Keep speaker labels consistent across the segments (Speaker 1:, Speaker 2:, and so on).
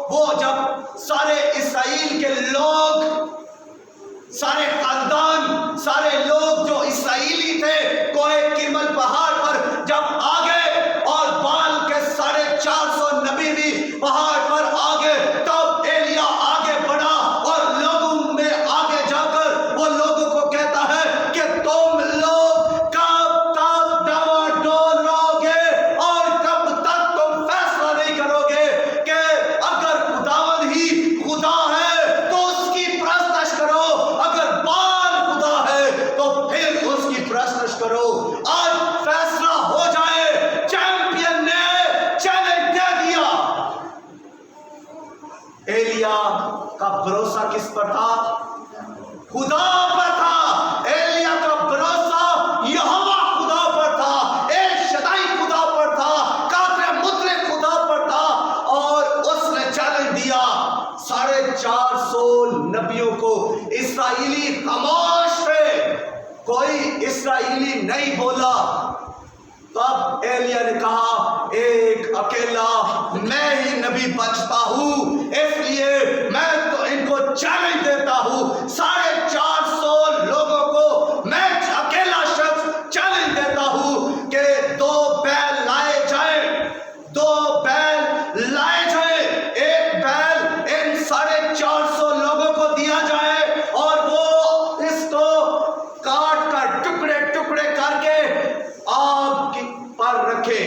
Speaker 1: وہ جب سارے اسرائیل کے لوگ، سارے خاندان، سارے لوگ جو اسرائیلی تھے کوہ کرمل پہاڑ پر جب آ گئے اور بال کے 450 نبی بھی پہاڑ پر آ گئے، تب ایلیا آگے بڑھا اور لوگوں میں آگے جا کر وہ لوگوں کو کہتا ہے کہ تم لوگ کب تک ڈاواڈول رہو گے اور کب تک تم فیصلہ نہیں کرو گے کہ اگر خداوند ہی خدا ہے تو اس کی پرستش کرو، اگر بال خدا ہے تو پھر اس کی پرستش کرو۔ آج فیصلہ ہو جائے، چیمپئن نے چیلنج دے دیا۔ ایلیا کا بھروسہ کس پر تھا؟ خدا پر تھا۔ ایلیا کا بھروسہ یہوہ خدا پر تھا، ایل شدائی خدا پر تھا، قادر مطلق خدا پر تھا، اور اس نے چیلنج دیا 450 نبیوں کو۔ اسرائیلی خاموش تھے، کوئی اسرائیلی نہیں بولا۔ تب ایلیا نے کہا ایک اکیلا میں ہی نبی بچتا ہوں، اس لیے میں تو ان کو چیلنج دیتا ہوں، 450 لوگوں کو میں اکیلا شخص چیلنج دیتا ہوں کہ 2 بیل لائے جائیں، 2 بیل لائے جائیں، ایک بیل ان 450 لوگوں کو دیا جائے اور وہ اس کو کاٹ کر ٹکڑے ٹکڑے کر کے آگ پر رکھے،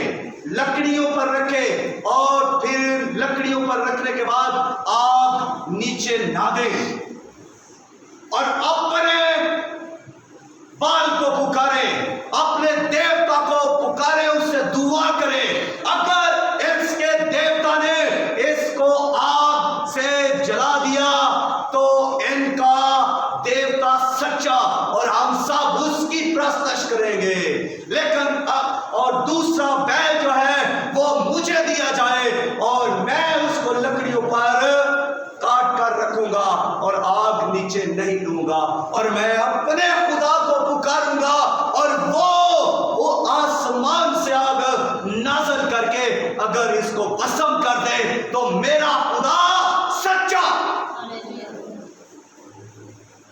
Speaker 1: لکڑیوں پر رکھے، اور پھر لکڑیوں پر رکھنے کے بعد آگ نیچے نہ دے، اور اپنے بال کو پکارے، اپنے دیوتا کو پکارے، اس سے دعا کرے۔ اگر اس کے دیوتا نے اس کو آگ سے جلا دیا تو ان کا دیوتا سچا اور ہم سب اس کی پرستش کریں گے، لیکن اور دوسرا بیل جو ہے وہ مجھے دیا جائے اور میں اس کو لکڑیوں پر کاٹ کر رکھوں گا اور آگ نیچے نہیں لوں گا، اور میں اپنے خدا کو پکاروں گا اور وہ آسمان سے آگ نازل کر کے اگر اس کو بھسم کر دے تو میرا خدا سچا۔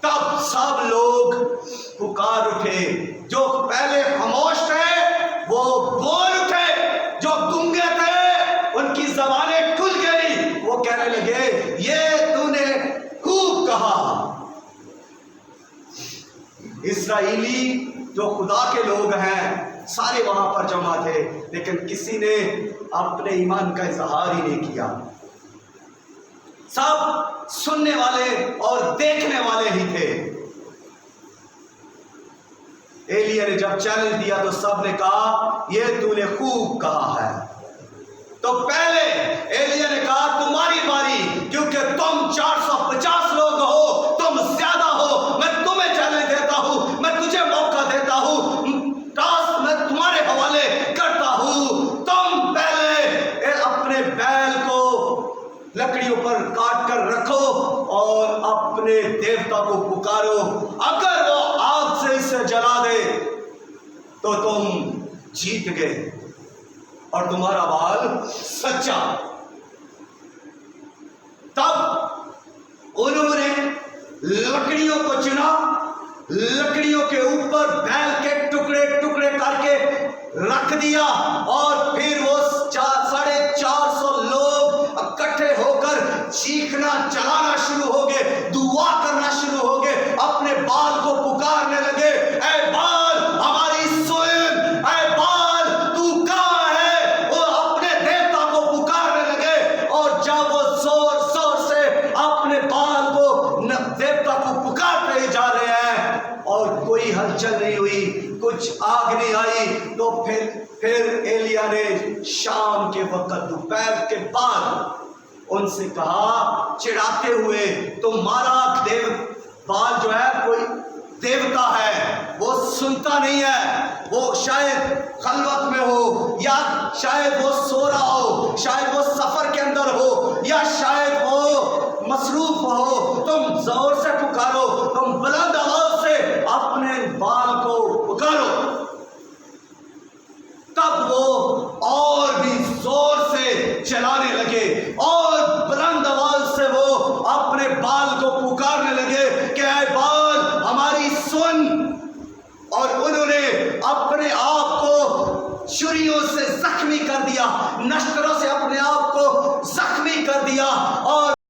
Speaker 1: تب سب لوگ پکار اٹھے، جو پہلے خاموش تھے وہ بول اٹھے، جو گنگے تھے ان کی زبانیں کھل گئی، وہ کہنے لگے یہ تو نے خوب کہا۔ اسرائیلی جو خدا کے لوگ ہیں سارے وہاں پر جمع تھے، لیکن کسی نے اپنے ایمان کا اظہار ہی نہیں کیا، سب سننے والے اور دیکھنے والے ہی تھے۔ ایلیا نے جب چیلنج دیا تو سب نے کہا یہ تو نے خوب کہا ہے۔ تو پہلے ایلیا نے کہا تمہاری باری، کیونکہ تم 450 لوگ ہو، تم زیادہ ہو، میں تمہیں چیلنج دیتا ہوں، میں تجھے موقع دیتا ہوں، ٹاسک میں تمہارے حوالے کرتا ہوں، تم پہلے اپنے بیل کو لکڑیوں پر کاٹ کر رکھو اور اپنے دیوتا کو پکارو، اگر وہ آگ سے اسے جلا دے تو تم جیت گئے اور تمہارا بال سچا۔ تب انہوں نے لکڑیوں کو چنا، لکڑیوں کے اوپر بیل کے ٹکڑے ٹکڑے کر کے رکھ دیا، اور پھر وہ 450 لوگ اکٹھے ہو کر چیخنا چلانا شروع ہو گئے، دعا کرنا شروع ہو گئے، اپنے بال کو پکارنے لگے، اے بال ہماری سن، اے بال تو کہاں ہے؟ وہ اپنے دیوتا کو پکارنے لگے، اور جب وہ زور زور سے اپنے بال کو دیوتا کو پکارتے ہی جا رہے ہیں اور کوئی ہلچل نہیں ہوئی، کچھ آگ نہیں آئی، تو پھر ایلیا نے شام کے وقت دوپہر کے بعد ان سے کہا چڑھاتے ہوئے تمہارا بال جو ہے کوئی دیوتا ہے، وہ سنتا نہیں ہے، وہ شاید خلوت میں ہو، یا شاید وہ سو رہا ہو، شاید وہ سفر کے اندر ہو، یا شاید وہ مصروف ہو، تم زور سے پکارو، تم بلند آواز سے اپنے بال کو پکارو۔ تب وہ اور بھی زور سے چلانے لگے اور بلند پکارنے لگے کہ اے بال ہماری سن، اور انہوں نے اپنے آپ کو چھریوں سے زخمی کر دیا، نشتروں سے اپنے آپ